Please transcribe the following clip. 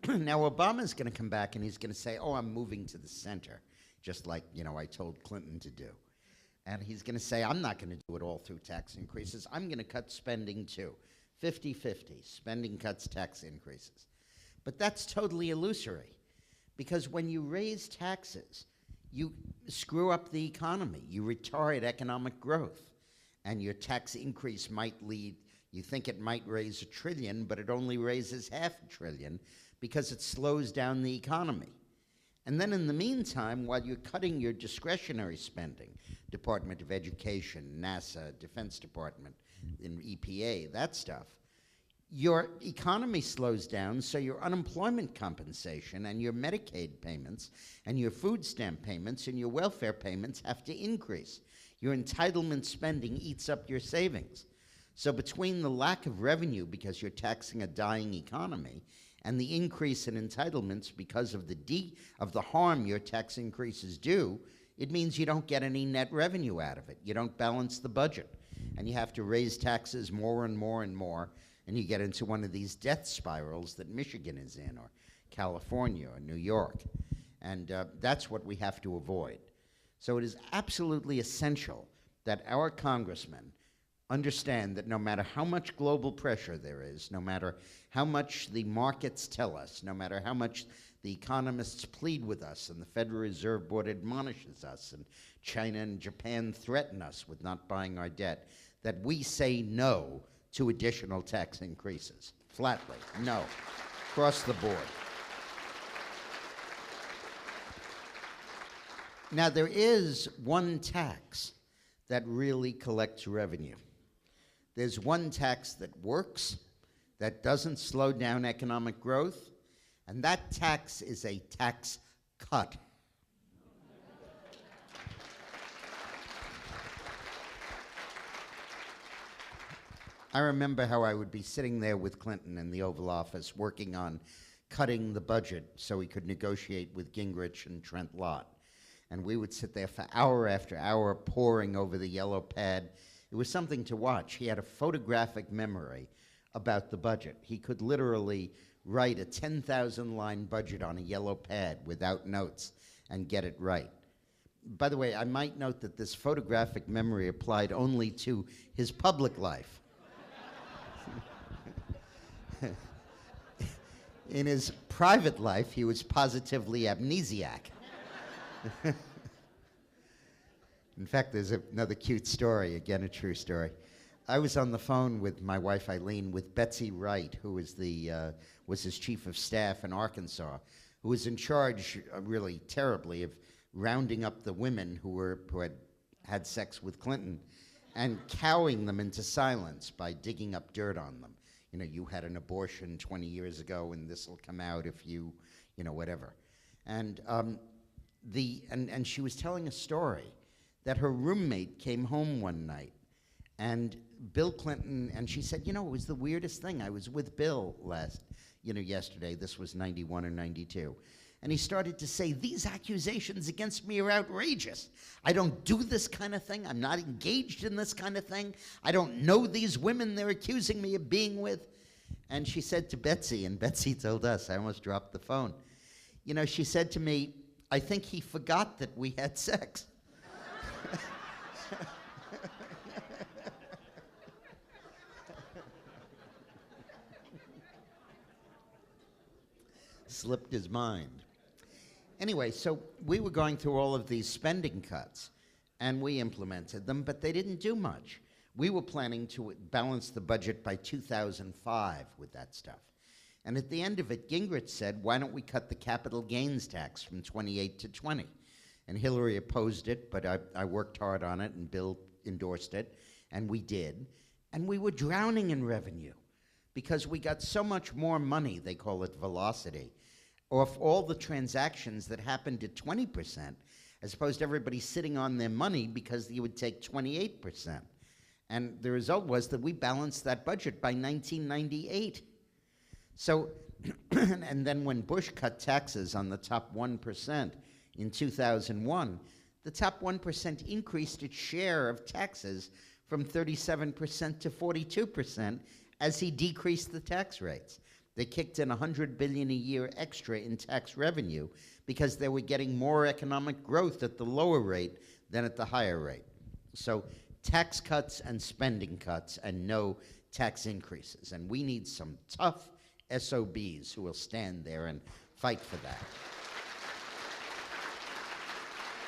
Now, Obama's going to come back and he's going to say, oh, I'm moving to the center, just like, I told Clinton to do. And he's going to say, I'm not going to do it all through tax increases. I'm going to cut spending too. 50-50, spending cuts, tax increases. But that's totally illusory, because when you raise taxes, you screw up the economy. You retard economic growth. And your tax increase might lead, you think it might raise $1 trillion, but it only raises $500 billion because it slows down the economy. And then in the meantime, while you're cutting your discretionary spending, Department of Education, NASA, Defense Department, and EPA, that stuff, your economy slows down, so your unemployment compensation and your Medicaid payments and your food stamp payments and your welfare payments have to increase. Your entitlement spending eats up your savings. So between the lack of revenue because you're taxing a dying economy and the increase in entitlements because of the harm your tax increases do, it means you don't get any net revenue out of it. You don't balance the budget. And you have to raise taxes more and more and more, and you get into one of these death spirals that Michigan is in, or California, or New York. And that's what we have to avoid. So it is absolutely essential that our congressmen understand that no matter how much global pressure there is, no matter how much the markets tell us, no matter how much the economists plead with us and the Federal Reserve Board admonishes us and China and Japan threaten us with not buying our debt, that we say no to additional tax increases. Flatly, no, across the board. Now, there is one tax that really collects revenue. There's one tax that works, that doesn't slow down economic growth, and that tax is a tax cut. I remember how I would be sitting there with Clinton in the Oval Office working on cutting the budget so he could negotiate with Gingrich and Trent Lott. And we would sit there for hour after hour poring over the yellow pad. It was something to watch. He had a photographic memory about the budget. He could literally write a 10,000-line budget on a yellow pad without notes and get it right. By the way, I might note that this photographic memory applied only to his public life. In his private life, he was positively amnesiac. In fact, there's another cute story, again a true story. I was on the phone with my wife Eileen with Betsy Wright, who was his chief of staff in Arkansas, who was in charge, really terribly, of rounding up the women who had sex with Clinton and cowing them into silence by digging up dirt on them. You had an abortion 20 years ago, and this will come out if you whatever. And she was telling a story that her roommate came home one night, and Bill Clinton, and she said, it was the weirdest thing. I was with Bill yesterday. This was 91 or 92. And he started to say, these accusations against me are outrageous. I don't do this kind of thing. I'm not engaged in this kind of thing. I don't know these women they're accusing me of being with. And she said to Betsy, and Betsy told us, I almost dropped the phone. She said to me, I think he forgot that we had sex. Slipped his mind. Anyway, so we were going through all of these spending cuts, and we implemented them, but they didn't do much. We were planning to balance the budget by 2005 with that stuff. And at the end of it, Gingrich said, why don't we cut the capital gains tax from 28 to 20? And Hillary opposed it, but I worked hard on it, and Bill endorsed it, and we did. And we were drowning in revenue because we got so much more money, they call it velocity, off all the transactions that happened at 20%, as opposed to everybody sitting on their money because you would take 28%. And the result was that we balanced that budget by 1998. So, and then when Bush cut taxes on the top 1% in 2001, the top 1% increased its share of taxes from 37% to 42% as he decreased the tax rates. They kicked in $100 billion a year extra in tax revenue because they were getting more economic growth at the lower rate than at the higher rate. So tax cuts and spending cuts and no tax increases. And we need some tough SOBs who will stand there and fight for that.